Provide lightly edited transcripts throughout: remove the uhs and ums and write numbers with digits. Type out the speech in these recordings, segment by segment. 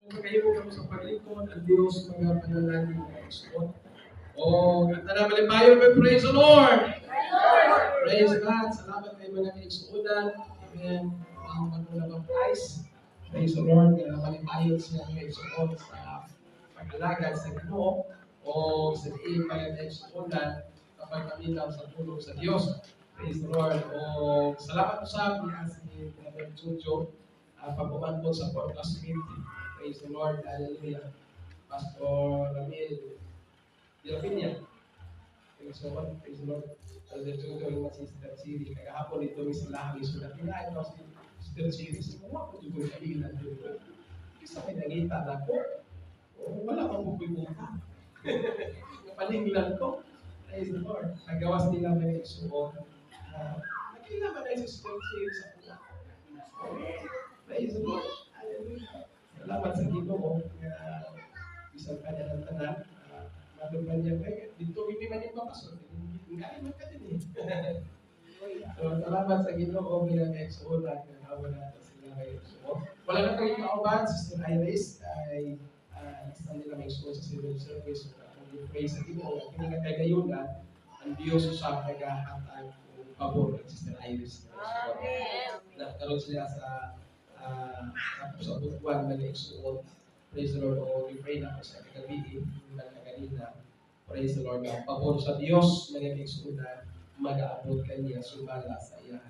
Kayo kamo sa paglingkod ang Diyos mga panalangin ng Panginoon. O nanamali tayo, praise the Lord! Praise God! Salamat kay mga kaigsuunan. Amen. Ang magulabang price. Praise the Lord. Malipayon siya ng kaigsuon sa pag-alagad sa Ginoo o sa diin mga kaigsuunan kapag kami lang sa tulong sa Diyos. Praise the Lord. O salamat po sa amin si Brother Jojo pagpapantod sa podcast community. Praise the Lord. Hallelujah. Pastor Ramil Dilapinya. Praise the Lord. Praise the Lord. Brother Jojo yung si Sister Chiri. Kagahapon ito may silahan yung sulat. Kinain ko si Sister Chiri. Sinawa ko yung kailan doon. Isa may nangita na ko. Wala kang bukoy-buka. Paninglan ko. Praise the Lord. Nagawas nila may isuon. Nakilaman na yung Sister Chiri sa pula. Praise the Lord. Hallelujah. Salamat sa Ginoo nga isang kanya ng tanan. Maduman niya ba? Dito hindi man yung papasok. Ngayon man ka din eh. So, salamat sa Ginoo bilang ex-ulan ng awa natin sila ngayon. So, wala na kayo kauban. Sister Iris ay isa nila may suot sa civil service. So, kung i-pray sa Ginoo, kung hindi ka kagayunan, ang Diyos sa naghahatag ng pabor ng Sister Iris. Nakaroon sila sa butuan na nagsuot. Praise the Lord. O i-pray na ako sa kagabi na kaganina. Praise the Lord. Pabor sa Diyos na nagsuot na mag-aabot kanya sumala sa iyan.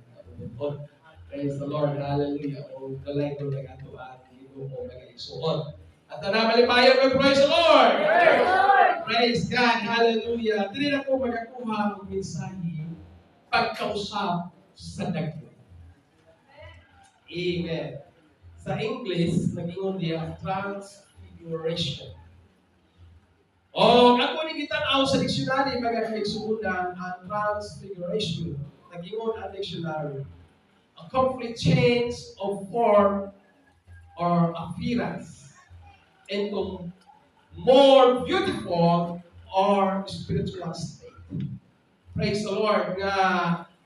Praise the Lord. Hallelujah. O galay ko nag-atuan. Ginoo ko nag-suot. At namalipayan ko, praise the Lord! Praise God. Hallelujah. Dili na ko magakuha ng mensahe pagkausap sa dagko. Amen. Sa English, nag-ingon niya, transfiguration. O, ako ni kitanaw sa dictionary, mga kaigsuunan, ang transfiguration. Nag-ingon ang dictionary. A complete change of form or appearance into more beautiful or spiritual state. Praise the Lord. Nga,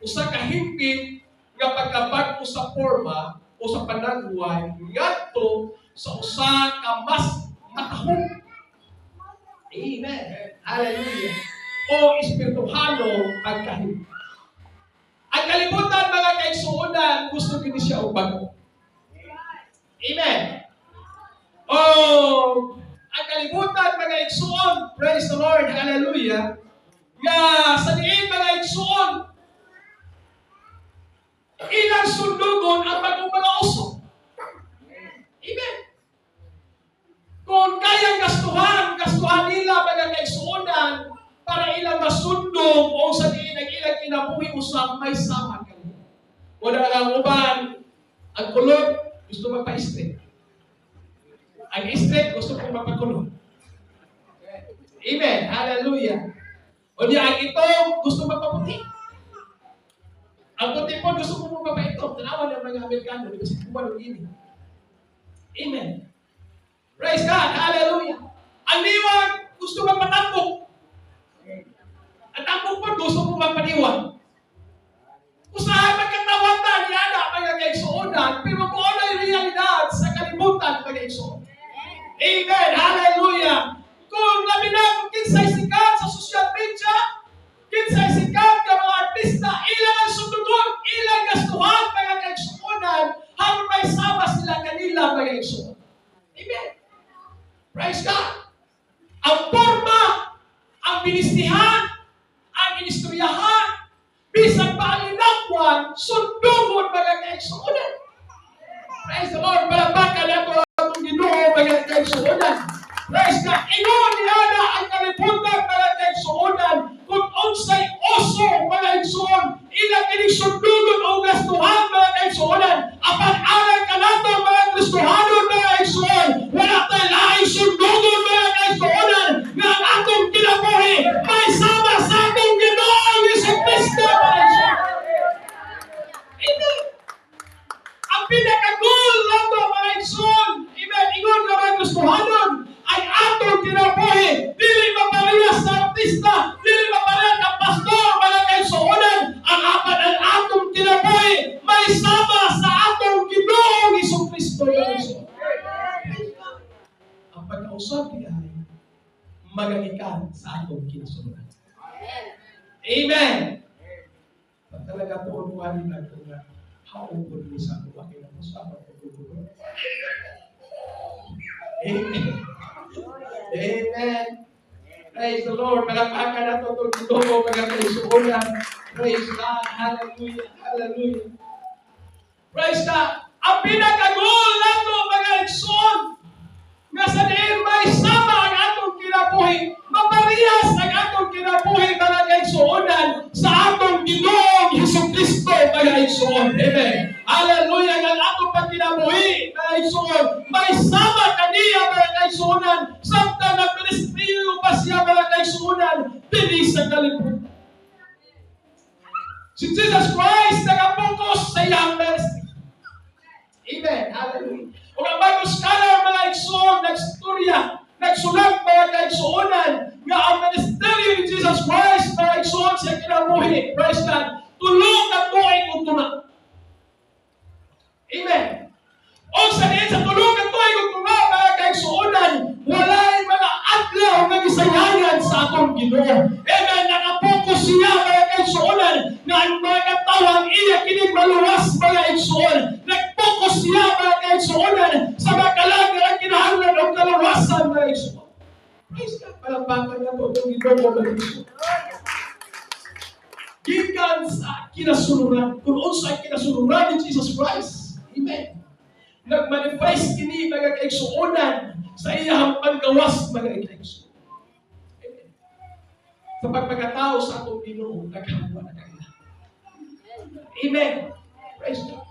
usa ka himpit nga pagkabag-o sa forma o sa panagbuhay ngadto sa usa ka mas matahong. Amen. Hallelujah. O espirituhano ang kahit. Ang kalibutan mga kaigsuunan, gusto din siya og bago. Amen. O ang kalibutan mga igsuon, praise the Lord, hallelujah. Nga sa diin mga igsuon, ilang sundugon ang bagong mga uso. Amen. Kung kayang gastuhan nila mga kaigsuonan para ilang masundog o sa diin ang ilang kinabuhi usap, may sama kanila. Wala ang uban, ang kulot, gusto magpa-straight. Ang straight, gusto kong magpakulot. Amen. Hallelujah. O di ang ito, gusto magpaputi. Ang puti po, gusto ko mong papaitong. Tanawan ng mga Amerikano, di ba si Kumalong ini? Amen. Praise God. Hallelujah. Ang liwag, gusto magpatambok. Ang tambok po, gusto mong magpaniwag. Usahan magkatawatan, yada, mga kaigsuunan, pero kung ano yung realidad sa kalibutan, mga kaigsuunan. Amen. Hallelujah. Kung laminag, kinsay sikat sa social media, kinsay sikat ng mga artista, ilang ang sundugon, ilang gastuhan, mga kaigsuunan, habang may sama sila kanila, mga kaigsuunan. Amen. Praise God. Ang forma, ang binistihan, ang inistoryahan, bisag pa ang inakwan, sundugon, mga kaigsuunan. Praise the Lord. Malabakan na ito ang Ginoo, mga kaigsuunan. Praise God. Ingon niyana ang kalibutan, mga kaigsuunan, kung unsay oso, mga kaigsuon, ilang inisundugon o gastuhan, mga kaigsuunan, apan alang ka nato, mga Kristohanon, mga kaigsuon, wala tayo laing sundugon, mga kaigsuunan, nga ang atong kinabuhi, may sama sa atong Ginoo, Jesucristo, mga kaigsuon. Amen. Ang pinakagul na ito, mga kaigsuon, amen, ingon na mga Kristohanon, ay atong kinabuhi, dili maparehas sa artista, dili maparehas ang pastor, mga kaigsuonan, ang apat ang atong kinabuhi, may sama sa atong Ginoong Jesucristo. ang sabi ay magagikan sa atong kinasunod. Amen. Talaga po unuan na ito nga haupod ni sa mga kinasunod. Amen. Amen. Praise the Lord. Malakpakan na ito itong ginoo, mga kaisuunan. Praise God. Hallelujah. Hallelujah. Praise God. Ang pinaka-goal na ito, mga igsoon, nga sa diin may sama ang atong kinabuhi, maparehas ang atong kinabuhi, mga kaigsuonan, sa atong Ginoong Hesukristo, mga igsoon. Amen. Hallelujah. Ang atong pagkinabuhi, mga igsoon, may sama kaniya, mga kaigsuonan, samtang nagministriyo pa siya, mga kaigsuonan, dili sa kalibutan. Si Jesus Christ nakapokus sa iyang ministry. Amen. Hallelujah. O ang bagong scholar, mga igsoon, nagstorya, nagsulat, mga kaigsuonan, nga ang ministeryo ni Jesus Christ, mga igsoon, siya kinabuhi. Praise God. Tulong at tuwing utuna. Amen. O sa diin sa tulong at tuwing utuna, mga kaigsuonan, walay mga adlaw na gisayangan sa atong Ginoo. Amen. Nakapokus siya, mga kaigsuonan, na ang mga tawang iya kining maluwas, mga igsoon. Nag-focus siya, mga kaigsuonan, sa makalang ang kinahanglan o kalawasan, mga igsoon. Praise God. Palakpakan na po itong Ginoo, mga igsoon. Gikan sa kinasunuran, kung unsa kinasunuran ni Jesus Christ. Amen. Nagmanifest kini, mga kaigsuonan, sa iyang paggawas, mga kaigsuonan. Amen. Sa pagpagkatao sa atong Ginoo, naghawa na kayo. Amen. Praise God.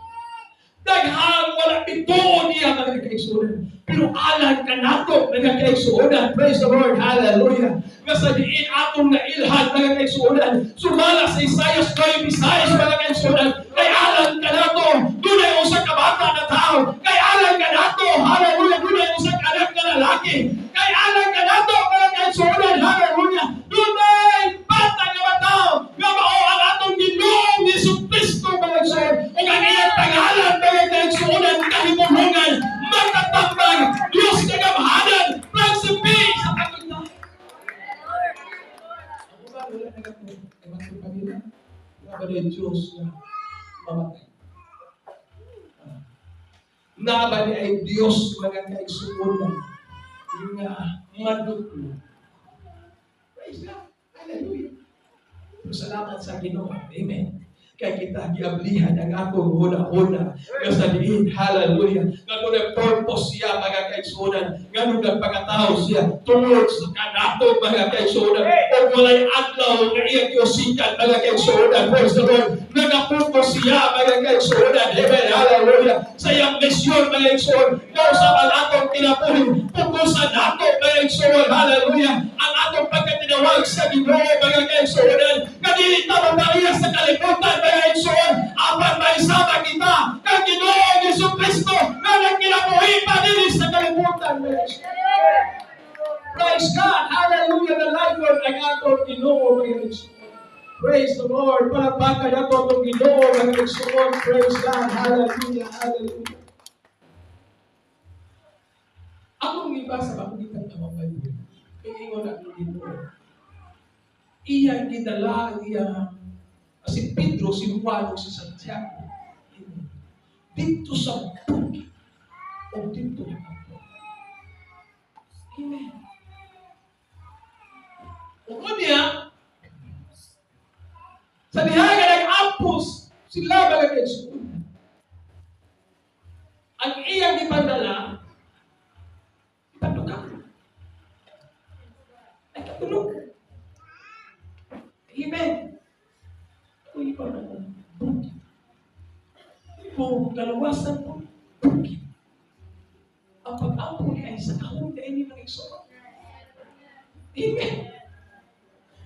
Daghang wala bituon niya, mga kaigsuonan. Pero alam ka nato, mga kaigsuonan. Praise the Lord. Hallelujah. Nga sa diin atong nailhan, mga kaigsuonan. Sumala sa Isaiah 9:6, mga kaigsuonan. Kay alam ka nato, dunay usa ka bata na tao. Kay alam ka nato, hallelujah, dunay usa ka anak na lalaki. Kay alam ka nato, mga kaigsuonan, hallelujah, dunay bata nga batao nga mao ang atong Ginoong Hesukristo, mga kaigsuonan. Ug ang iyang pangalan, mga kaigsuonan, kahimulungan, matatambag, Diyos kagamhanan, Prince of Peace, sa kagunaan. Ako ba, wala na ako, ewan ko pa nila, nga ba na Diyos na mamatay? Nga ba niya ay Diyos, mga kaigsuonan, yung maduklo. Praise God. Hallelujah. Salamat sa Ginoo. Amen. Kaya kita giablihan ang atong huna-huna nga sa diin. Hallelujah. Nga nung nag-purpose siya, mga kaigsuonan. Nga nung nagpakatao siya tungod sa kanato, mga kaigsuonan. O walay adlaw nga iyang iusikan, mga kaigsuonan. Praise the Lord. Nag-purpose siya, mga kaigsuonan. Amen. Hallelujah. Sa iyang misyon, mga kaigsuonan. Nga sa atong tinapuhin. Pukusan nato, mga kaigsuonan. Hallelujah. Ang atong pagkatinawag sa Ginoo, mga kaigsuonan. Nga dili ta mabariya sa kalibutan, mga igsoon, apan maisama kita kang Ginoong Hesukristo na nagkinabuhi pa din sa kalibutan. Praise God. Hallelujah. The life of ang atong Ginoo, mga igsoon. Praise the Lord. Palakpakan nato itong Ginoo, mga igsoon. Praise God. Hallelujah. Hallelujah. Akong iba sa pakulitan ng mga Bible, pingingon ang Ginoo. Iyang gidala, iyang si Pedro, si Juan, si Santiago. Dito sa bukid. O dito na ako. Amen. O niya, sa dihaga nag-apos, sila ba nag-exunan? Ang iyang ipadala, ipatulog. Ay katulog. Amen. Kung ikaw na kung bukid. Kung kalawasan mo, bukid. Ang pag-ampo niya ay sa kahon na ini ng igsoon. Amen.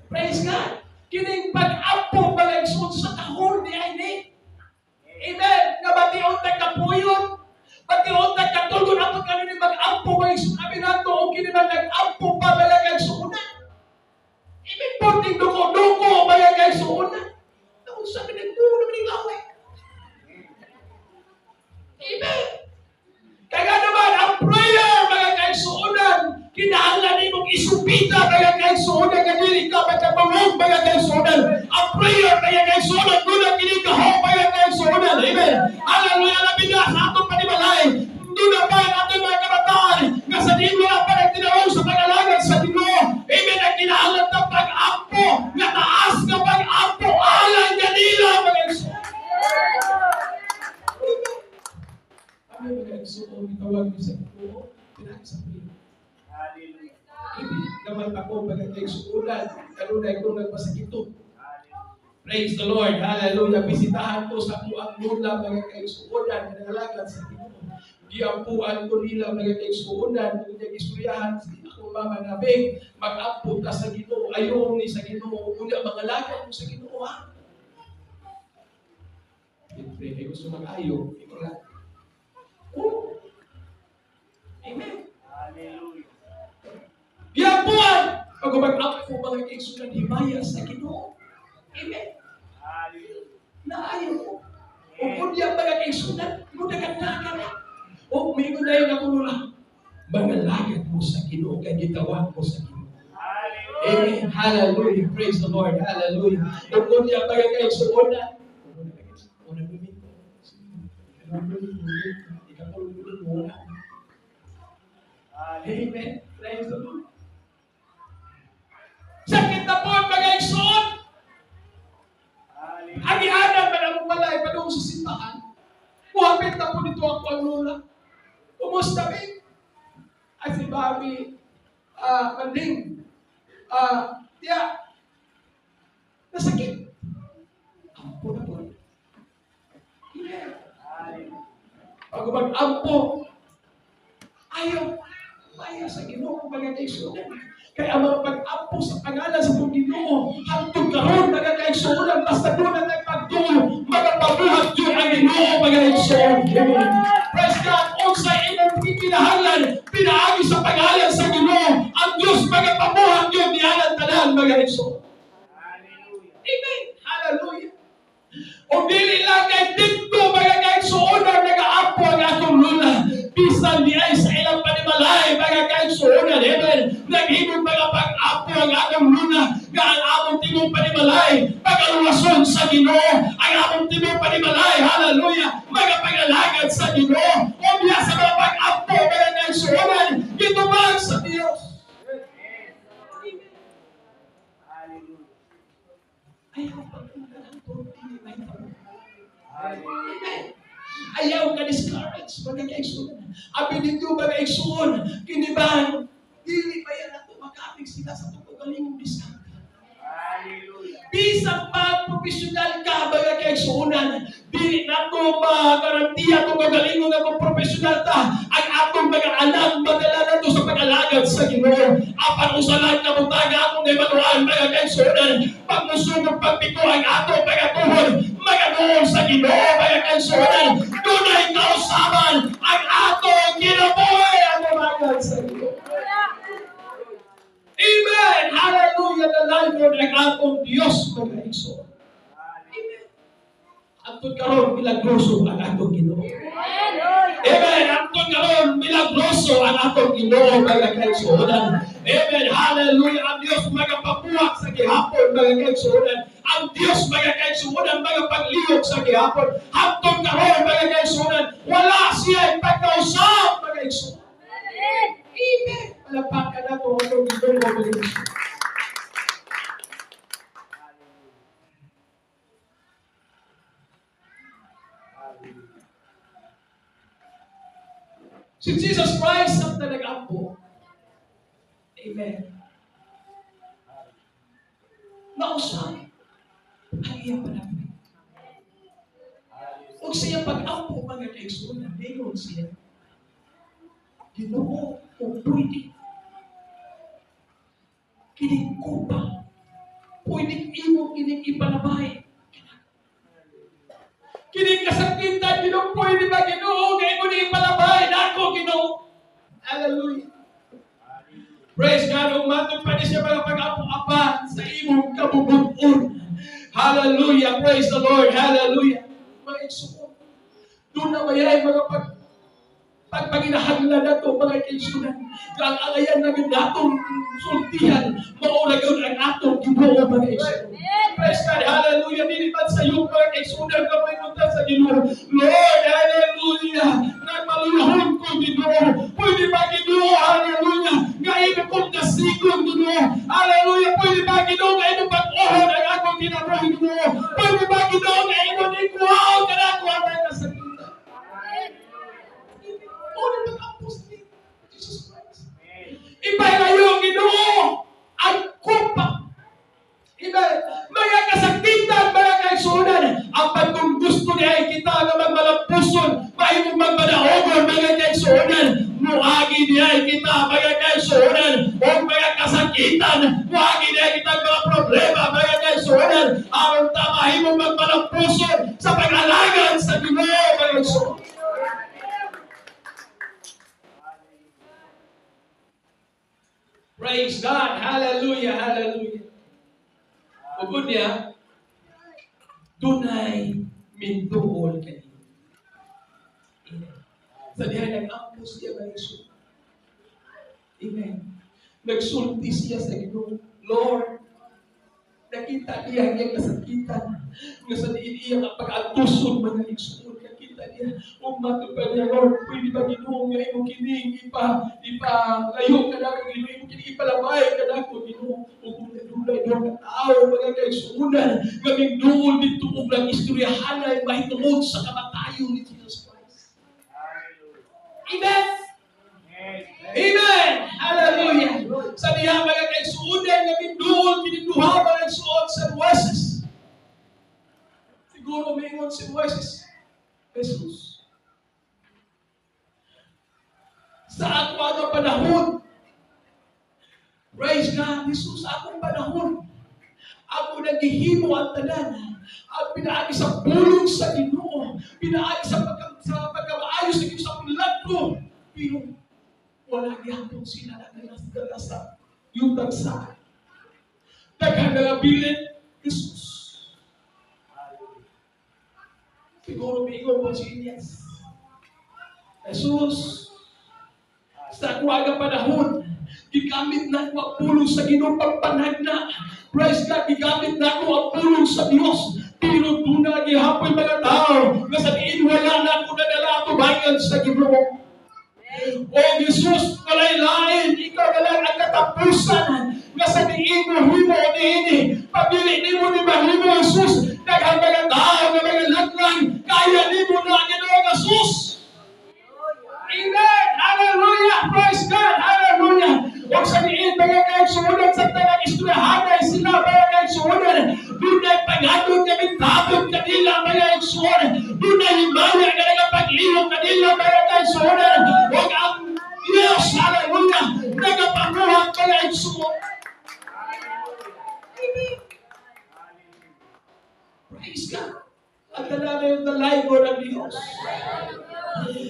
Praise God. Kining pag-ampo pala igsoon sa kahon niya ini. Amen. Nga batiyon na kapuyon. Batiyon na katulgon ang pagkanin mag-ampo mga igsoon. Amin nato o kiniman nag-ampo pa pala igsoon na. Amen. Porting duko-duko mga igsoon na. Sa pinagpuno naman yung laway. Amen. Kaya naman, ang prayer, mga kaigsuonan, pagpita kaya kaigsuonan nga dili ka magkabangog mga kaigsuonan. Ang prayer kaya kaigsuonan doon kini kaho kaya kaigsuonan. Amen. Hallelujah. Labi na sa atong panimalay. Doon na ba natin mga kabataan nga sa Ginoo ang panagtinawag sa pag-alagad sa Ginoo. Amen. Ang kinahanglan ng pag-ampo nga taas nga pag-ampo alang kanila mga kaigsuonan. Kami mga kaigsuonan itawag niyo sa Ginoo. Pinagsabihin. Hindi naman ako magkakaigsuunan. Kanunay kong nagpasakito. Praise the Lord. Hallelujah. Bisitahan ko sa puang nula magkakaigsuunan. Nangalagad sa Ginoo. Giampuan ko nila magkakaigsuunan. Kung nag-istoryahan ako mamanabing mag-ampun ka sa Ginoo. Ayaw ni sa Ginoo. Kunya mangalagad mo sa Ginoo. Siyempre, gusto mag-ayaw. Amen. Hallelujah. Giampuan! Pag mag-ampun mga kaigsuunan, himaya sa Ginoo. Amen. Naayon ko. O kung diyan mga kaigsuunan, mudagan na. O may gunayin ako nula. Mangalagad mo sa Ginoo, kaya gitawag mo sa Ginoo. Amen. Hallelujah. Praise the Lord. Hallelujah. O kung diyan mga kaigsuunan, amen. Praise the Lord. Sakit na po ang pag-aigsoon. Hagianan ba na mong balay pa doon sa simbahan? Muhapit na po dito ang panula. Kumusta ba? Ay si Bobby Manding. Nasakit. Ampo na po. Pag mag-ampo, ayaw sa Ginoo magkakaigsuunan. Kaya ang mga pag-ampo sa pangalan sa Ginoo, hangtod karon magkakaigsuunan, basta doon na nagpagtulo, magapabuhat yun ang Ginoo magkakaigsuunan. Praise God, kung sa imong pinahanglan, pinaagi sa pangalan sa Ginoo, ang Diyos magapabuhat yun, niyalan tanan magkakaigsuunan. Amen. Hallelujah. O dili lang kay dito magkakaigsuunan, nag-aampo ang atong lula. Bisan di ay sa ilang panimalay, mga kaigsuunan, amen. Naghimong mga pag-apo ang atong luna, nga ang among timong panimalay, pag-aluwason sa Ginoo, ang among timong panimalay, hallelujah, mga pag-alagad sa Ginoo, o biya sa mga pag-apo, mga kaigsuunan, gitubag sa Diyos. Ayaw pag-unahan po, hindi may tawag. Amen. Ayaw ka discourage, mga kaigsuunan. Abi dito mga kaigsuon, kinibahan, dili ba yan nato makapig sila sa pagkagalingong diskarte. Bisang pag-professional ka, mga kaigsuunan, dili nato magarantiya kung kagalingon ako professional ta, ang atong mga anak, madala nato sa pag-alagad sa Ginoo. Apan usalan na mutaga akong imanuan, mga kaigsuunan, pag-musugod pagpiko ang atong mga tuhod, mga doon sa Ginoo, mga kaigsuunan, dunay kausaban ang atong kinabuhi ang umagal sa Ginoo. Amen! Hallelujah! Nalayon ang atong Diyos, mga kaigsuunan. Amen! Antod karon milagroso ang atong Ginoo. Amen! Antod karon milagroso ang atong Ginoo, mga kaigsuunan. Amen! Hallelujah! Ang Diyos magapabuhat sa gihapon, mga kaigsuunan. Ang Diyos mga kaigsuunan, mga pagliyog sa gihapon. Hangtod karon mga kaigsuunan, wala siya pagkausap mga kaigsuunan. Amen. Palapakan na po ang Ginoo mga kaigsuunan. Si Jesus Christ ang nag-ampo. Amen. Nausap ang iyang panahon. Huwag siya pag-ampo mga kaigsuunan, mayroon siya. Ginoo kung pwede. Kining kupa. Pwede imo kining ipanabay. Kining kasakitan, Ginoo pwede ba Ginoo? Kaya mo ni ipalabay na ako Ginoo. Hallelujah. Praise God. Umatod pa niya mga pag-apo-apan sa imong kabubuton. Hallelujah. Praise the Lord. Hallelujah. Mga igsuon. Doon na mayay mga Pag paginahanglan na ito, mga kaisunan, ang angayan na ginatong sultihan, maulagon ang atong Ginoo, mga kaisunan. Praise God, hallelujah. Nilipat sa iyo, mga kaisunan, kapag punta sa Ginoo. Lord, hallelujah. Nagmalulahon ko, Ginoo. Pwede ba, Ginoo, hallelujah. Ngayon kong kasigong, Ginoo. Hallelujah. Pwede ba, Ginoo, ngayon pag-ohon ang akong ginabuhi, Ginoo. Pwede ba, Ginoo, ngayon ikuhaw ka na ako ang mga kasakitan. Pwede mag-ampos ni Jesus Christ. Ipalayo, Ginoo, ang kumpa. Iba, mga kasakitan, mga kaisunan, ang pagkong gusto niya ay kita na magmalampuson, mahimong magmanahogon, mga kaisunan, muagi niya ay kita, mga kaisunan, o mga kasakitan, muagi niya ay kita mga problema, mga kaisunan, aron ta mahimong magmalampuson sa pag-alagan sa Ginoo, mga kaisunan. Praise God, hallelujah, hallelujah. Ugod niya, dunay minduol kanino. Sa diha nag-ampos siya ng Isus. Amen. Nagsulti siya sa Ginoo. Lord, nakita niya ang kasakitan. Nga sa diin iya ang pag-atuson mga Isus. Nakita niya, matupad niya, Lord, pwede ba Ginoo nga imo kining layo ka na ko Ginoo, imo kining ipalamay ka na ko Ginoo. Ug dulay do ka tao mga kaisunan, nga migduol dito og lang istoryahan ay mahitungod sa kamatayon ni Jesus Christ. Amen. Amen. Hallelujah. Sa diha mga kaisunan nga migduol kininduha mga suot sa Moises. Siguro mingon si Moises, Jesus. Sa ako ang panahon, praise God, Jesus, sa akong panahon, ako naghihimo ang tanan, at pinaagi sa bulong sa Ginoo, pinaagi sa pagkamaayos ng sa pulagto, pero wala gihapon sila na galas-galasa yung tagsa. Naghangalabilin, Jesus. Siguro bigo po si Ines. Jesus, sa kuwagang panahon, gigamit na ko ang pulong sa Ginoo pagpanagna. Praise God, gigamit na ko ang pulong sa Dios. Pero doon na gihapon mga tao, nga sa diin wala na ko nadala ato bayan sa Ginoo. O Jesus, walay lain, ikaw na lang ang katapusan nga sa diin mo himo niini. Pabili ni mo ni mahimo Jesus, daghang mga tao nga mga laglang, kaya ni mo na Ginoo Jesus. Amen! Hallelujah! Praise God! Hallelujah! Huwag sabihin, mga kaigsuunan sa tanang istoryahanay sila, mga kaigsuunan. Doon ay pangatod kami, tapod kanila, mga kaigsuunan. Doon ay himaya ka na paglilong kanila, mga kaigsuunan. Huwag ang Diyos, hallelujah, nagapanguhan, mga kaigsuunan. Praise God! At talaga yung dalago ng Diyos.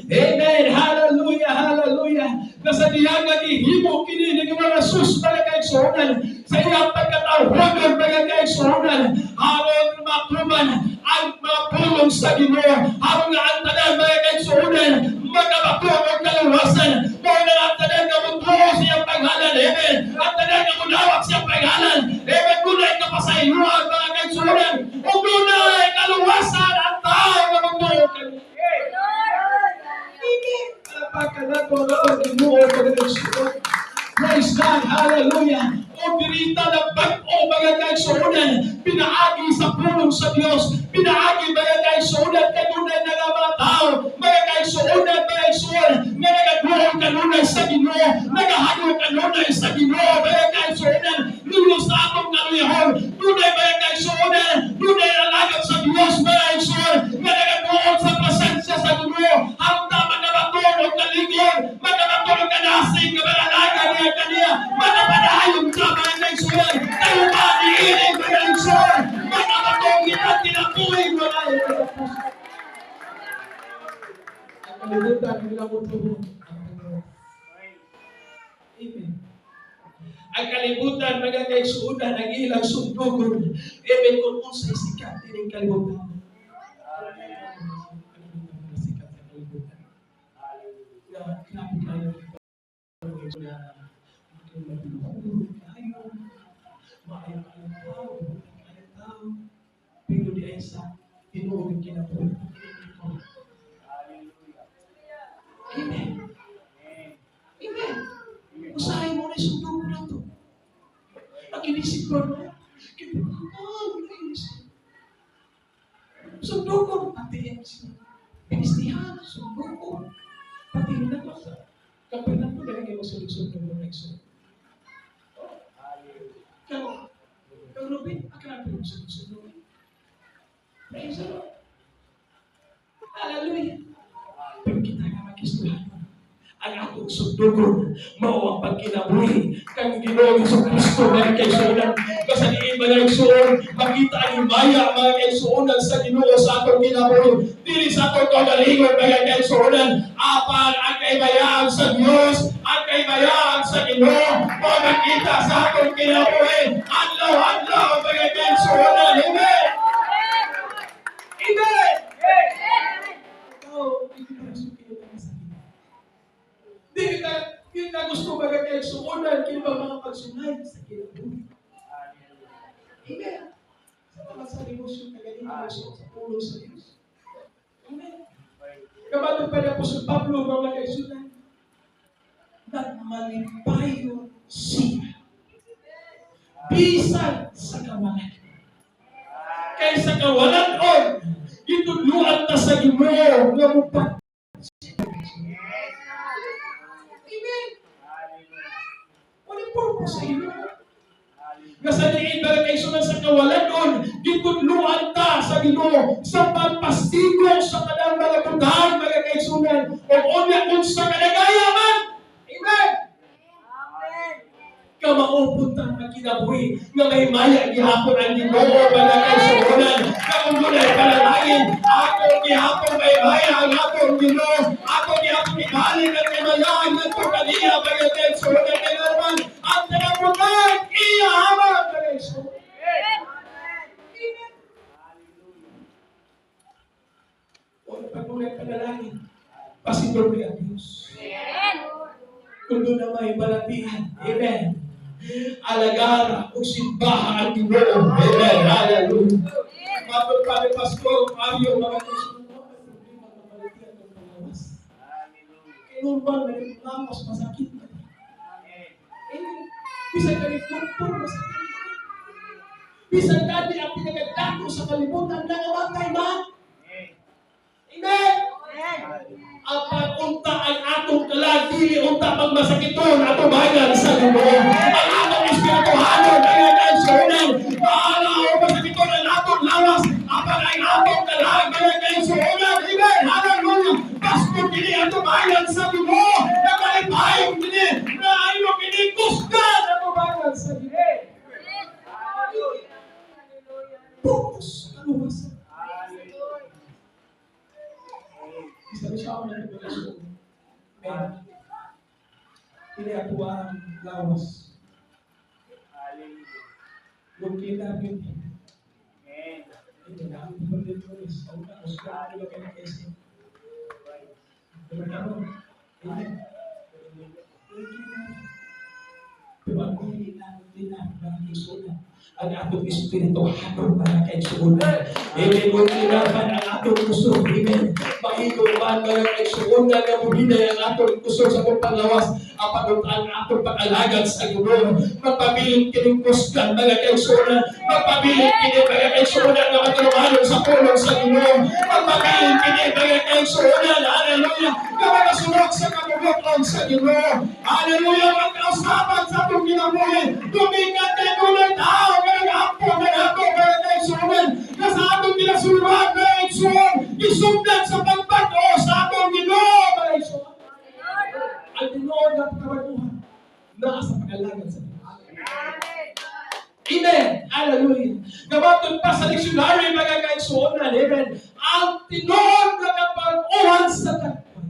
Amen. Hallelujah. Hallelujah. Nasa diyan nga gihimo kini ni mga sus mga kaigsuonan sa iyang pagkatawhagan mga kaigsuonan aron matuman ang mga pulong sa Ginoo aron nga ang tanan mga kaigsuonan magabatuan og kaluwasan kung ang tanan nga mutuo sa iyang pangalan. Amen. Ang tanan nga munawat sa iyang pangalan. Amen. Dunay kapasayloan mga kaigsuonan ug dunay kaluwasan ang tao nga mutuo kani. Praise God, hallelujah. O dirita na bag-o mga kaigsuonan, pinaagi sa pulong sa Dios, pinaagi mga kaigsuonan kanunay na mga tao, mga kaigsuonan, mga kaigsuonan, nga nagagulong kanunay sa Ginoo, nagahagulong kanunay sa Ginoo, mga kaigsuonan, nulo sa atong kaluyahon, dunay mga kaigsuonan, dunay alagad sa Dios, mga kaigsuonan, nga nagagulong sa presensya sa Ginoo, ang tama na matulog kaligod, magkamatulog ka nasing, mga alaga niya kaniya, magkapadahayong ka, mga kaigsuonan, tayo ba niinig, mga kaigsuonan, magkamatulog kita, tinapuhin, mga kaigsuonan. Ang kalibutan, nilang utulong. Amen. Ang kalibutan, mga kaigsuonan, ang ilang sundugon, amen, kung unsay sikat din ang kalibutan. na mabiluhuro kayo, maayaw-ayaw tao, pero di ay sa tinuod kinabuhi. Amen. Amen. Usahay mo na isundog mo na ito. Ang inisip ko na, sundog ko, pati pinistihan, sundog ko. Pati na ko sa kapag na po dahil kayo sundog mo na iso. Kaya, Robin, akala ko yung sundog. Praise the Lord. Hallelujah. Pero kita nga mag-istuhan. Ang atong sundugon, mao ang pagkinabuhi kang Ginoong Kristo mga kaigsuonan. Kasaliin mga kaigsuon, makita ang himaya mga kaigsuonan sa Ginoo sa atong kinabuhi. Dili sa atong kaugalingon mga kaigsuonan, apan ang kaibayaan sa Dios, ang kaibayaan sa Ginoo, mao makita sa atong kinabuhi. Adlaw-adlaw mga kaigsuonan. Amen. Amen. Hindi kita gusto magagay suunan kaya mga pagsunay sa kinabuhi. Amen. Sa mga sa negosyo, kagaling sa pulo sa Diyos. Amen. Kamatong pa na po sa Pablo, mga kaisunan, nagmalipayo siya. Bisan sa kawalan. Kaysa kawalan on, ituluan na sa Ginoo nga mupat. Sa iyo. Kasaliin ba kaigsuonan sa kawalan doon, gitudluan ta sa Ginoo sa pagpastigo sa kanang mga butang mga kaigsuonan o unya kung sa kalagayaman. Amen. Amen. Kamaupon ta nga kinabuhi nga may maya gihapon ang Ginoo mga kaigsuonan. Kung dunay panalangin, ako gihapon may maya ang atong Ginoo. Ako gihapon ibalik ang kinayan ng kaniya mga kaigsuonan kailanman. Ang tinapunan, iyahaman na Yesu. Amen. O pagmulat panalangin, pasidor ni ang Diyos. Kung doon na may balatihan. Amen. Alagara o simbahan ang Ginoo. Amen. Hallelujah. Mapagpapay Pastor, Mario, mga kasunod mo, may problema ng balatihan ng panglawas. Kaya normal na rin lamas, masakit na. Bisan ka ni doktor, masakit. Bisan ka ni ang pinagagdato sa kalimutan na namatay ba? Amen! At unta ang atong kalagi, unta magmasakiton, atong bayan sa Ginoo. Ang atong espirituhanon, ang kaigsuonan, paala o masakiton ang atong lawas, apan ang atong kalagi, ang kaigsuonan. Amen! Hallelujah! Pasto kini atong bayan sa Ginoo, na malipayong kini, na ayaw kini kusgan atong bayan sa Ginoo. Focus sa kaluwasan. Isa siya ako na nagpagasuon. Amen. Hindi ako ang lawas. Yung kita yun. Ito na ang pagditulis. Ang kausgan ko lang kasi. Amen. Diba? Hindi na nakikisunan. Ang atong espirituhanon mga kaigsuonan. Amen. Kung tinapan ang atong kusog. Amen. Mahigong man mga kaigsuonan na buhinay ang atong kusog sa kong panglawas. Apan ang atong pag-alagad sa Ginoo. Magpabiling kining kusgan mga kaigsuonan. Magpabiling kining mga kaigsuonan na matulungan sa pulong sa Ginoo. Magpabiling kining mga kaigsuonan. Hallelujah. Na makasunod sa kabubuton sa Ginoo. Hallelujah. Magkausapan sa itong kinabuhi. Tumikat na tulad tao. Nag-apo mga kaigsuonan. Na sa atong kinasuruan mga kaigsuon. Isugdan sa pagbato sa atong Ginoo mga kaigsuon. Ang Ginoo na pagkabaguhan na sa pag-alagad sa Ginoo. Amen. Hallelujah. Gamatod pa sa dictionary mga kaigsuonan. Amen. Ang tinuod na kapag-uhan sa takpan.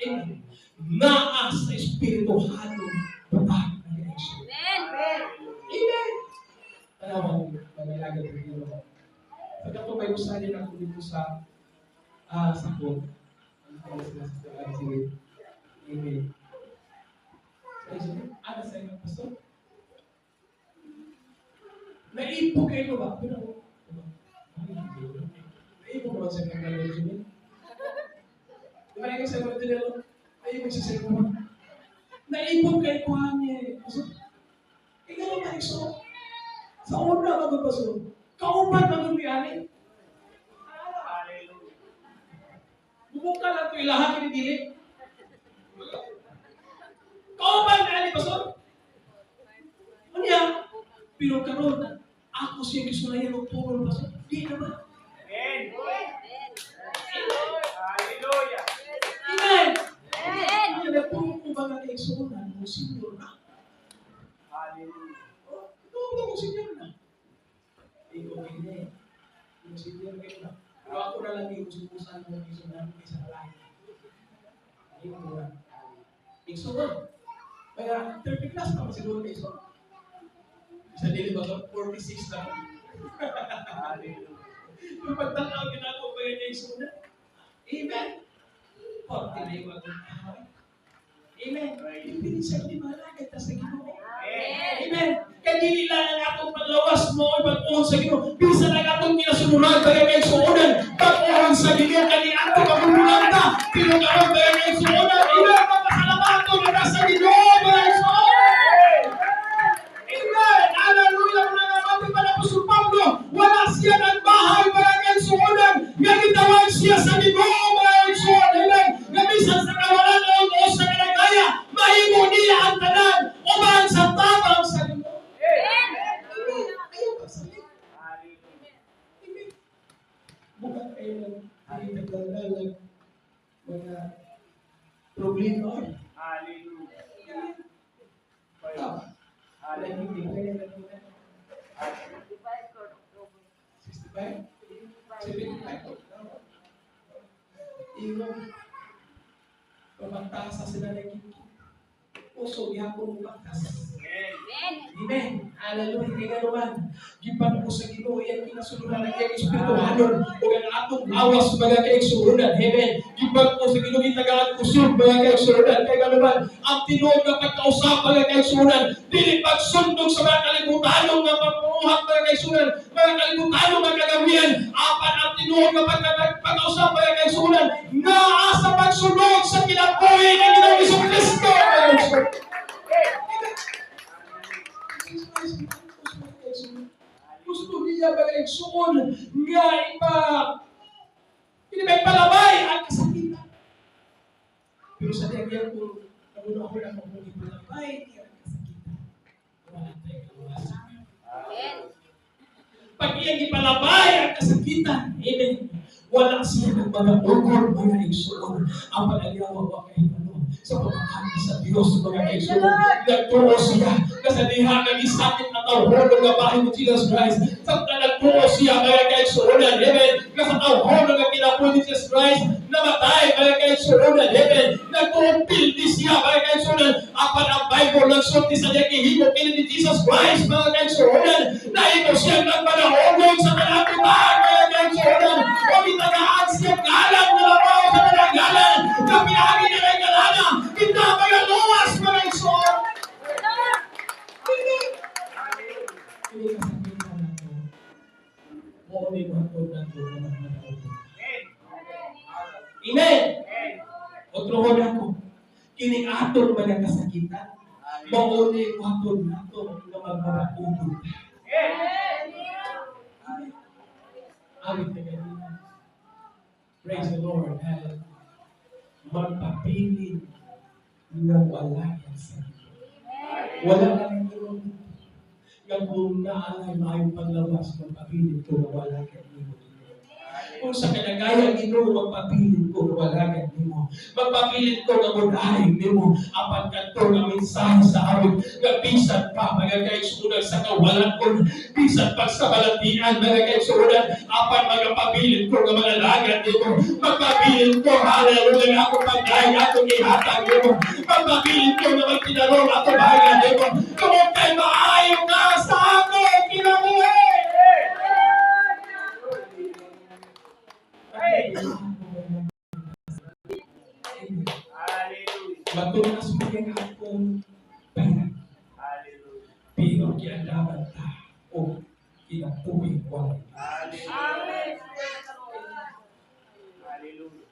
Amen. Naa sa espirituhanong batang mga kaigsuonan. Amen. Amen. Tanawan, mag-alagad ng Ginoo. Pagka may usahin ako dito sa sakot. Ang mga sila sa Amen. Ano sa inyo, pastor? Naipo kayo ba? Naipo naman sa mga religion. Di ba yung sa mga religion? Naipo sa mga naipon kay kuhan niya. Ikaw naman iso. Sa una magpapaso. Kauban magpapiyari. Bumuka lang ito ilahan kinidili. Kauban na ali pastor. Unya, pero karon ako siya gusto na yan magpuro pastor. Di na ba? Amen. Hallelujah. Amen. Amen. Kaya kung kumbaga kay Sunan, kung senior na. Hallelujah. Ito kung senior na. Ito kaya kung senior kayo na. Pero ako na lang yung sumusan mo kay Sunan kaysa kalay. Ito na. Ikso na. Kaya 30 class pa siguro kay Sunan. Sa dili ba ito? 46 na. Hallelujah. Yung pagtanaw ginagawa ba yan kay Sunan? Amen. Amen. Hindi sa liwanag at sa Ginoo. Amen. Kaya dili lang ang atong paglawas mo o pag-uon sa Ginoo. Bisa lang atong kinasunod kaya kay suunan. Pag-uon sa Ginoo kani ato pagmumulan ta. Pero karon kaya kay suunan. Amen. Papasalamat ko na sa Ginoo mga suunan. Amen. Hallelujah. Mga naman pala po sa Pablo. Wala siya ng bahay para kay suunan. Nagitawag siya sa Ginoo mga suunan. Amen. Nabisan sa kawalan o sa kalagaya, mahimo niya ang tanan, uman sa tabang sa Ginoo. Ayaw pagsalit. Amen. Bukan kayo ng nagdadalag mga problema. Hallelujah. Hallelujah. 65? 75? Iyon. Pagpagtasa sila ng puso, ihapon mo pagtas. Amen. Hallelujah. Kaya naman, gipan ko sa Ginoo yan kinasulunan ng iyang Espiritu Hanon o ang atong awas mga kaigsurunan. Amen. Gipan ko sa Ginoo itagaan kusog mga kaigsurunan. Kaya naman, ang tinuod na pagkausap mga kaigsurunan, dili pagsundog sa mga kalibutanong na pagpuhat mga kaigsurunan, mga kalibutanong mga kagawian, apan ang tinuod na pagkausap mga kaigsurunan, na asa pagsunod sa kinabuhi ng Ginoong Jesucristo mga kaigsurunan. Gusto niya ba kaigsuon nga hindi ba ipalabay ang kasakitan. Pero sa dagyan ko, nagulo ako na kung ipalabay ang kasakitan. Wala tayo kawasan. Pag iyang ipalabay ang kasakitan, amen, wala siya ng mga ugod, mga igsuon. Ang pag-aliawa wa kayo sa pamahagi sa Diyos, mga kaigsuon. Nagtuo siya kasi diha nag-isakit na tawhon ng bahay ni Jesus Christ. Sa nagtuo siya, mga kaigsuon, amen, kasi tawhon ng kinapoy ni Jesus Christ, namatay, mga kaigsuon, amen, nagtuo-pildi siya, mga kaigsuon, apan ang Bible nagsulti sa niya kihimo ni Jesus Christ, mga kaigsuon, na ito siya nagpanahon sa kalapitan, mga kaigsuon, o itagaan siya galang na labaw sa managalan, na pinahagi na ng galana, kita mga luwas, mga kaigsuon. Ini kasakitan nato. Mo ni matod nato na manauto. Amen. Otrohon ako. Kini aton mga kasakitan. Mo ni matod nato na manauto. Amen. Praise the Lord. Magpapiling na wala yan sa wala lang yung kung naalay maayong paglabas, magpapilit ko na wala kang imo. Kung sa kalagayan ino, magpapilit ko na wala kang imo. Magpapilit ko na mudahin nimo. Apan kanto na mensahe sa amin, na bisan pa, mga kaigsunan sa kawalan ko, bisan pa sa balatian, mga kaigsunan, apan magpapilit ko na malalagan nimo. Magpapilit ko, hallelujah, ako pagdahin, ako ihatag nimo. Magpapilit ko na magtinarong ako bahagan nimo. Kung kayo maayong na sa akin, kinabuhi! Hallelujah. Matunas mo yung hapon giandaman ta o kinapuhi walay. Amen. Hallelujah.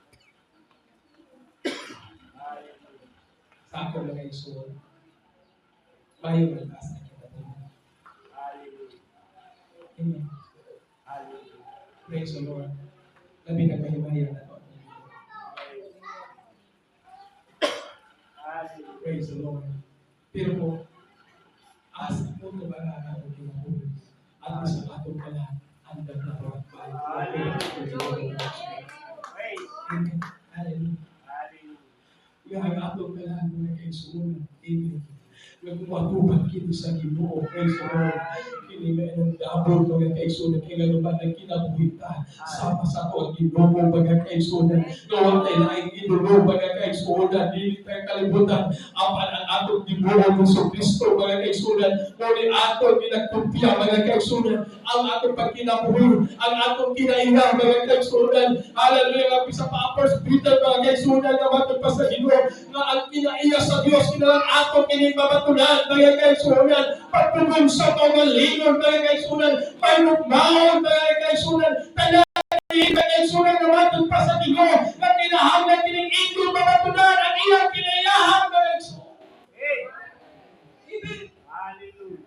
Sa ako mga isuon, mayo ng taas na kinapuhi. Hallelujah. Amen. Hallelujah. Praise the Lord. Labi na mahimayan na to. Praise the Lord. Pero po, asa po ito ba na ako kinapuhi? At sa atong pala, andang na po at bahay. Hallelujah. Amen. Hallelujah. Yang atong pala, mga kaisunan. Amen. Nagmatupan kini sa Ginoo. Praise the Lord. Kini nga ng dabol mga kaisunan. Kaya nga naman ang kinabuhita. Sama sa ako ang Ginoo mga kaisunan. Gawang tayo na ang Ginoo mga kaisunan. Dili tayo kalibutan. Apan ang atong Ginoo ng Kristo mga kaisunan. Ngunit atong ginagkumpya mga kaisunan. Ang atong pagkinabuhi. Ang atong kinaiha mga kaisunan. Hallelujah. Ang isa pa 1 Peter mga kaisunan na matagpa sa Ginoo. Na ang kinaiha sa Diyos. Kinalang atong kinibabatunan mga kaisunan, pagpugong sa mga lingon mga kaisunan, may lukmaon mga kaisunan, tanay mga kaisunan na matong pa sa Ginoo, na kinahanglan kining ito mabatunan ang iyang kinayahan mga kaisunan. Amen. Hallelujah.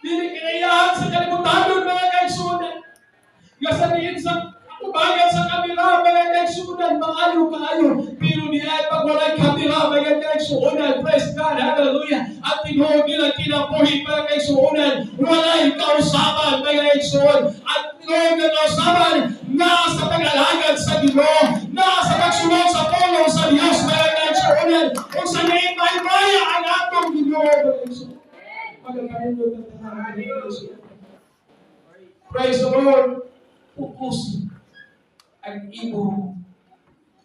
Dili kinayahan sa kalibutan mga kaisunan. Nga sa diin sa ubagan sa kamera mga kaisunan, maayo kaayo, pero niya pag walay kamera mga kaisunan, praise God, hallelujah. At tinuod nila kinabuhi mga kaisunan, walay kausaban mga kaisunan. At tinuod na kausaban na sa pag-alagad sa Ginoo, na sa pagsunod sa pulong sa Diyos mga kaisunan, kung sa naimay-maya ang atong Ginoo mga kaisunan. Magkakaroon ng tahanan mga kaisunan. Praise the Lord. Pupusin ang imo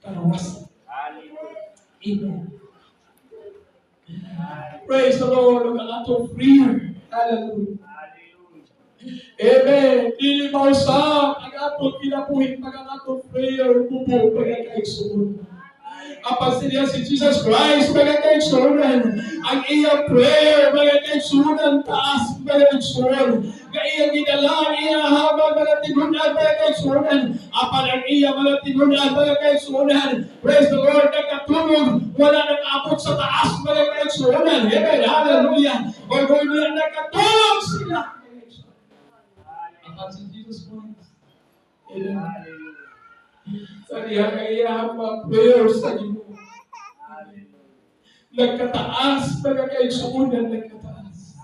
kalawasan. Amen. Praise the Lord. Ang atong prayer. Hallelujah. Amen. Dili mausap ang atong kinabuhi pag ang atong prayer bubo pagkakaigsuon. Kapag siya si Jesus Christ, mga kaigsunan, ang iyang prayer, mga kaigsunan, taas, mga kaigsunan, na iyang ginalang, iyang habang mga tinunan, mga kaigsunan, apan ang iyang mga tinunan, mga kaigsunan, praise the Lord, nagkatulog, wala nang abot sa taas, mga kaigsunan, amen, hallelujah, o kung niya nagkatulog sila, apan si Jesus Christ, amen. Sa iyang mga prayers sa Ginoo. Nagkataas, mga kaigsuunan, nagkataas.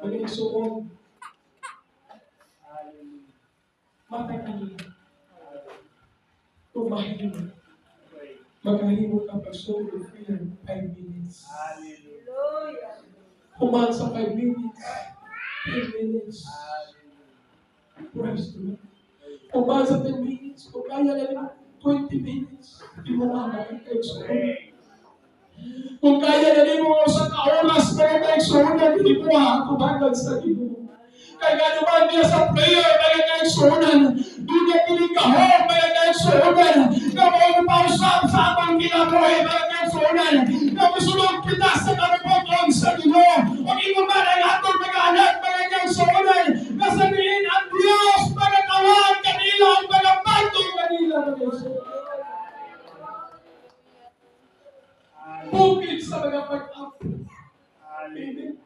Mga kaigsuon, matay kanina. Tumahimo. Magkahimo ka pag-solo prayer 5 minutes. Kumaan sa 5 minutes, 10 minutes. Praise the Lord. Kung ba sa 10 minutes, kung kaya na 20 minutes, hindi mo mga kaigsunan. Kung kaya na mo sa kaoras mga kaigsunan, hindi mo hakubagan sa Ginoo. Kaya nga naman niya sa prayer mga kaigsunan, doon na kinikahon mga kaigsunan, na mga pausap sa atong kinabuhi mga kaigsunan, na musulong kita sa kamipoton sa Ginoo. O imo ba na atong mga anak mga kaigsunan, na sabihin ang Diyos mga tawag kanila ang mga pagtong kanila mga kaigsunan. Bukid sa mga pag-apo. Amen.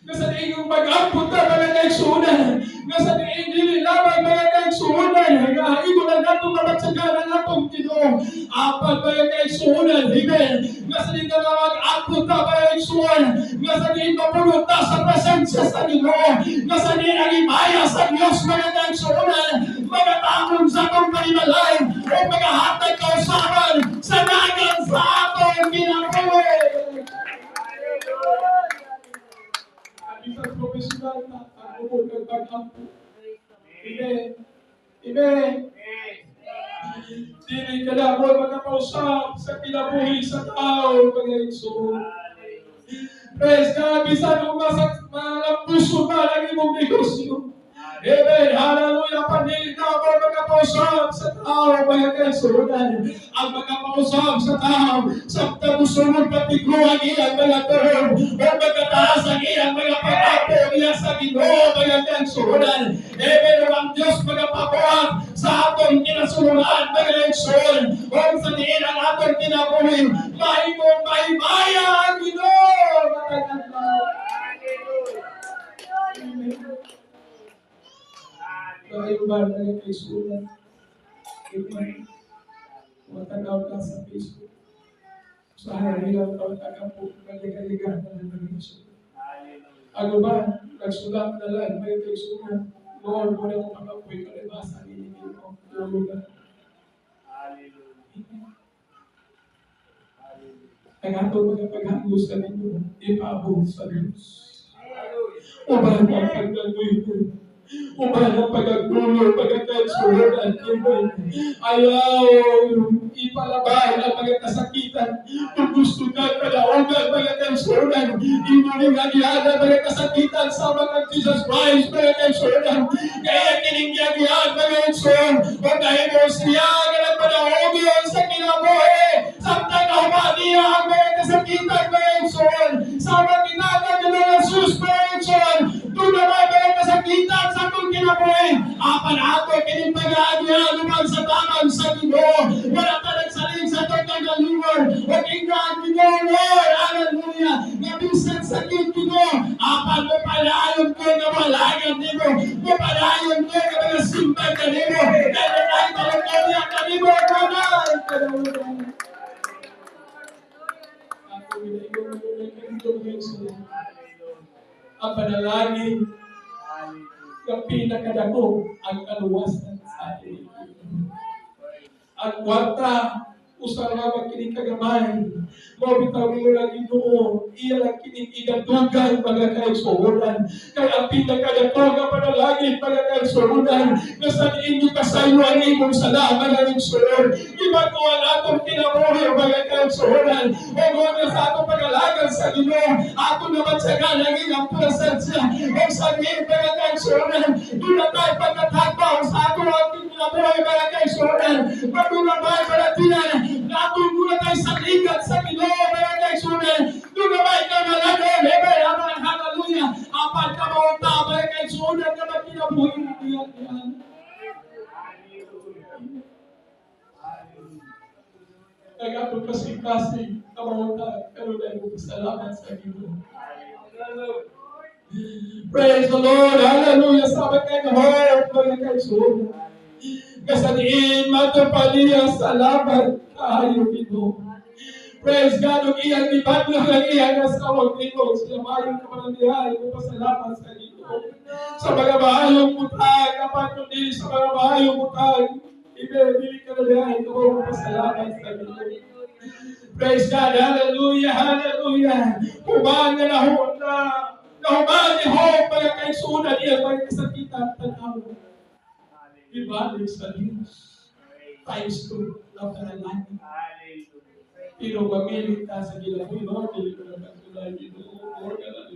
Nasa iyong pag-apo na mga kaigsunan. Nasa iyong lamang mga kaigsunan. Ito na nato mamatsagan ang atong Ginoo. Apat mga kaigsunan. Amen. Nasa iyong mag-apo na mga kaigsunan. Nasa iyong mapulot na sa presensya sa Ginoo. Nasa iyong ang imaya sa Diyos mga kaigsunan. Mga tamong sa atong panimalay. O mga hatag kausaban sa nagan sa atong kinabuhi. Isang profesional na pag-ubog ng pag-ampo. Amen. Amen. Dili ka na mo magkapausap sa kinabuhi sa tao, mga igsoon. Praise God, bisan kung malampuso ba ng imong negosyo. Amen. Hallelujah. Panili na ako magkapausap sa tao, mga kaisunan. Ang magkapausap sa tao, sa tagusunod patiguan iyang mga tao, o magkataas ang iyang mga pag-apo niya sa Ginoo, mga kaisunan. Amen. Ang Diyos magkapabuhat sa atong kinasunuran, mga kaisunan. O sa diin ang atong kinabuhin, mahimong mahimaya ang Ginoo, mga kaisunan. Tayo ba na kaisunan? Amen. Matanaw ka sa Facebook. Sa harilang pagkakapo, kaligaligatan ng kaisunan. Ano ba? Nagsulat na lang, may kaisunan. Lord, muna ko pag-apoy ka rin ba sa hinigil ko? Tulugan. Ang ato mga paghangos sa ninyo, ipabong sa Diyos. Ubahan ang pagdagoy ko. Ubahan ang pagagulong, pagkakaisunan. Ayaw ipalabay ang mga kasakitan. Kung gusto ka palaungan mga kaisunan, inuling ang iyan ang mga kasakitan sa mga Jesus Christ, mga kaisunan. Kaya kiningyagihan mga kaisunan, huwag dahil mo siya ang palaungan sa kinabuhi. Samtang humaniya ang mga kasakitan mga kaisunan. Sa mga kinagag ng mga Jesus mga kaisunan, doon naman mga kasakitan sa kong kinabuhi. Apan ato kinipag-aagyan naman sa tamang sa Ginoo. Wala ka nagsaling sa itong kagalingon. Huwag ang Ginoo, Lord. Hallelujah. Nabisan sa Ginoo. Apan mo palayon ko na malagan nimo. Mo palayon ko na mga simbang ka nimo. Kaya ay talagyan niya ka nimo. Kanay. Ako minayon mo na kagintong ang panalangin ng pinakadako ang kaluwasan sa atin. Ang kwarta, usang nga magkinig-kagamay, mabitawin mo lang Ginoo, iya lang kinig-igadugan, mga kaisunan. Kaya ang pinakadako nga panalangin, mga kaisunan, na sa inyo kasayo ang imong salamat ng insuron. Iba ko ang atong kinabuhi, mga kaisunan. O mga sa atong pag-alagan sa Ginoo, ato naman sa ganangin ang presensya. O sa ngin, mga kaisunan, doon na tayo pagkatagpaw sa atong ating kinabuhi, mga kaisunan. Pagkuna tayo palatinan, natong muna tayo sa ligat sa Ginoo, mga kaisunan. Doon na ba ikaw nalagon? Amen. Amen. Hallelujah. Apan ka maunta, mga kaisunan, na magkinabuhi. Yan. Nag-atong kasing-kasing kamauta, pero dahil mo salamat sa Ginoo. Praise the Lord. Hallelujah. Sabat kayo na hope, mga kaisunan. Kasaniin, matapaliya, salamat kayo, Ginoo. Praise God, ang iyang ibat lang ang iyang asawag Ginoo. Sila mayong kamanandihan, pasalamat sa Ginoo. Sa mga bahayong butang, kapat kundi sa mga bahayong butang, ibigay ka na diyan, ito pasalamat sa Ginoo. Praise God, hallelujah, hallelujah. Kumang na nahon na, nahuman ni Hope, mga kaisunan, iyang mga kasakitan, tanaw. Ibalik sa Diyos. Times 2 ng panalangin. Pero mamilit ka sa gilaboy, no? Dili ko na pagtulay, Ginoo. Lord, ka na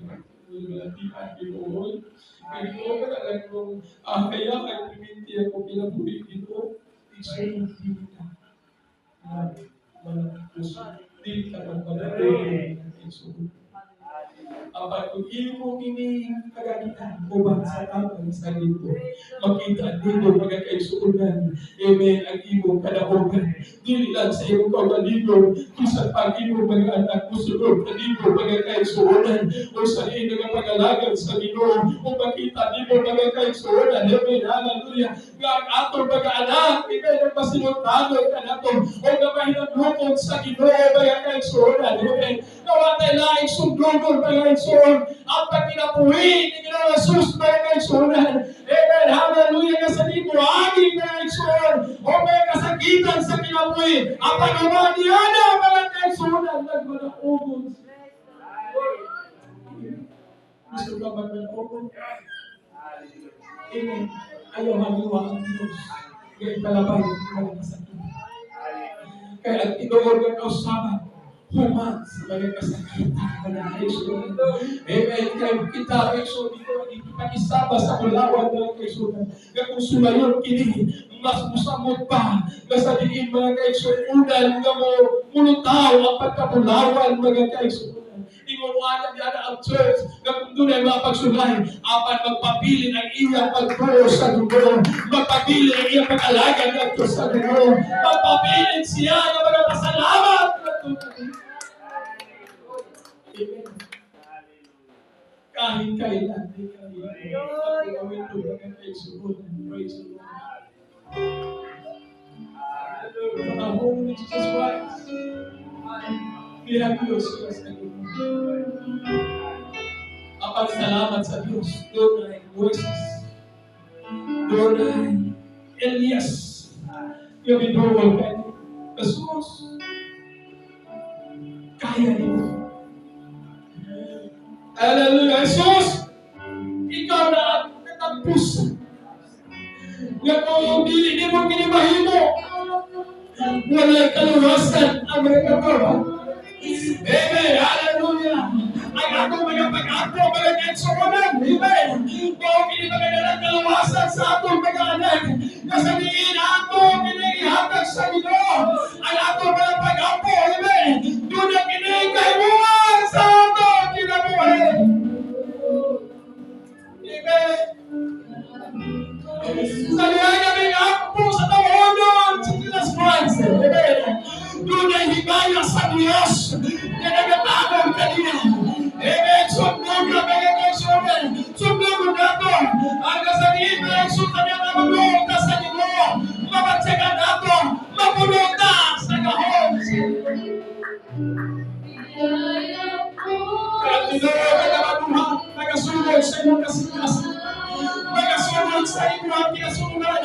malatihan, Ginoo. Ginoo, ka na lang kung kaya ay priminti ako gilaboy, Ginoo. Isunod dili ka. Dili ka ng palaboy. Isunod. Apat kung imo kini kagagitan, ubang sa tamang sa Ginoo. Makita dito mga kaisunan. Amen. Ang imong kadaogan. Dili lang sa imong kaugalingon, kisang pag imong mga anak musunod na dito mga kaisunan. O sa inyo nga pag-alagan sa Ginoo. O makita dito mga kaisunan. Amen. Hallelujah. Nga ang atong pag-anak, ikay nang masinuntanon ka na to. O nga mahinagluton sa Ginoo mga kaisunan. Amen. Nawatay laing sundungon mga kaisunan. Ang pagkinabuhi ni Ginoo Jesus mga kaisunan. Amen. Hallelujah. Nga sa dito, aging mga kaisunan. O may kasakitan sa kinabuhi. Ang pag-awa niya na mga kaisunan. Nagmanaugod. Gusto ka ba manaugod? Amen. Ayaw haliwa ang Diyos. Kaya ipalabay ang mga kasakitan. Kaya ang tinuod ng kausaban, human sa mga kasakitan mga kaisunan. Amen. Kaya kita kaisunan dito, ipag-isaba sa kulawan mga kaisunan. Kaya kung sulayon kini, mas musamot pa, nasabihin mga kaisunan, unan nga mo, mulutaw ang pagkabulawan mga kaisunan. Inuwanan niya na ang church na kung doon ay mapagsulay, apan magpapili ng iyang pagtuo sa dugo, magpapili ng iyang pag-alaga ng Diyos sa dugo, magpapili siya ng mga pasalamat ng Diyos. Kahit kailan, di kailan. Gawin ito mga kaisunan. Praise the Lord. For the home of Jesus Christ. Miraculous siya sa dugo. Apan salamat sa Diyos. Doon ay Moises. Doon ay Elias. Yung binuwag kay Jesus. Kaya nito. Hallelujah. Jesus, ikaw na ang katapos. Nga kung hindi mo kinimahimo, wala'y kaluwasan ang mga katawa. Amen. Hallelujah. Ang atong mga pag-ato, mga kaitsukunan. Amen. Kung hindi magandang kaluwasan sa atong mga anak, nasabihin ato, kinihatag sa Ginoo. Ang atong mga pag-ato, amen. Doon ang kinikahimuan sa atong kinabuhi. Amen. Salihan namin apo sa tawanan sa Jesus Christ. Amen. Doon ay higaya sa Diyos na nagtatawag kanina. Amen. Sundog na mga kaisunan. Sundog na ito. Ang kasabihin na yung sultan niya na mabuong na sa Ginoo. Mamatsagan na ito. Mabulong na sa kahon. Kaya Ginoo ka mabuhat. Nagasunod sa inyong kasikasan. Nagasunod sa inyong kinasunan.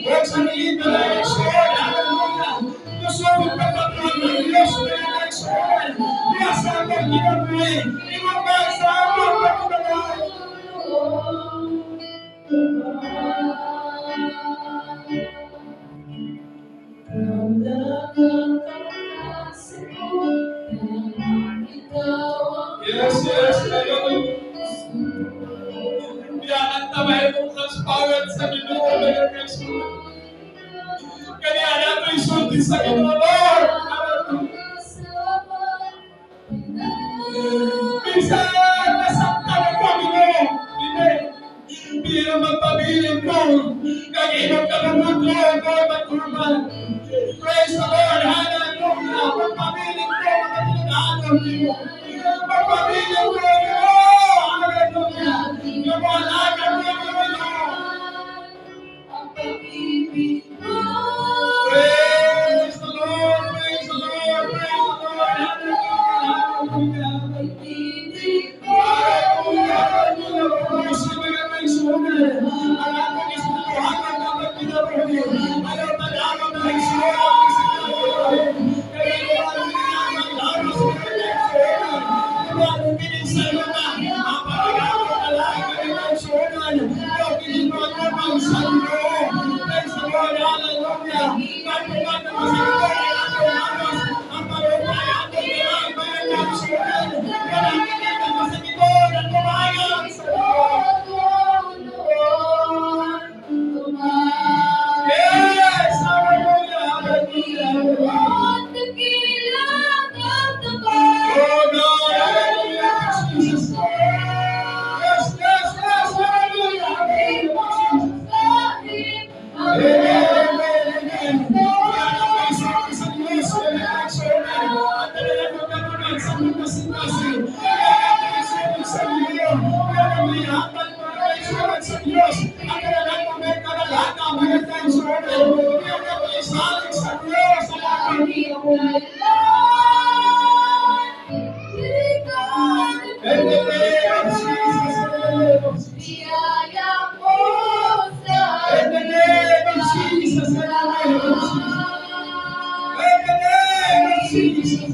Huwag sa liit na lang yung suwan. Hallelujah. Nasunod ka patuloy ng Diyos na yung kaisunan. Nasa ang ginabuhi. Ibabay sa among pagkakalay. Yes, yes, yan ang tabay mong transparent sa Ginoo na yung kaisunan. Kaya nato isulti sa Ginoo, Lord. Minsan, nasaktan ako, Ginoo. Hindi na magpabilin ko. Kag-inom ka ng mundo, Lord, magkurban. Praise the Lord, hallelujah. Magpabilin ko, mga tinanong niyo. Magpabilin ko, Ginoo. Hallelujah. Yung mga lagang niyo, Ginoo. Praise the Lord, praise the Lord, praise the Lord. Hallelujah, hallelujah. Hallelujah. Sa mga kaisunan, ang ating isputuhan ng mga pinabuhi. Ayaw talaga na isunan. Kaya yung mga laro sa mga kaisunan. Kaya yung kinisayo na, ang pagkakaroon na lang ng kaisunan. Yung kinipagpapang sa Ginoo. Praise the Lord, hallelujah. Pagpupan na masakot ang ating amas. Ang parumpay ating ilang mga kaisunan. Kaya ang masakot ang kumayan sa yes, hallelujah, hallelujah. Oh God, hallelujah, Jesus. Yes, yes, yes, hallelujah. Amen, amen. Yan ang pagsabi sa Diyos, yan ang aksyonan. At talagang magkaroon sa pagkasipasin. Yan ang pagsabi sa Diyos. Yan ang lihapan mga aksyonan sa Diyos. At talagang mga karalata, mga aksyonan. Yan ang pagsabi sa Diyos. In the name of Jesus. In the name of Jesus. In the name of Jesus.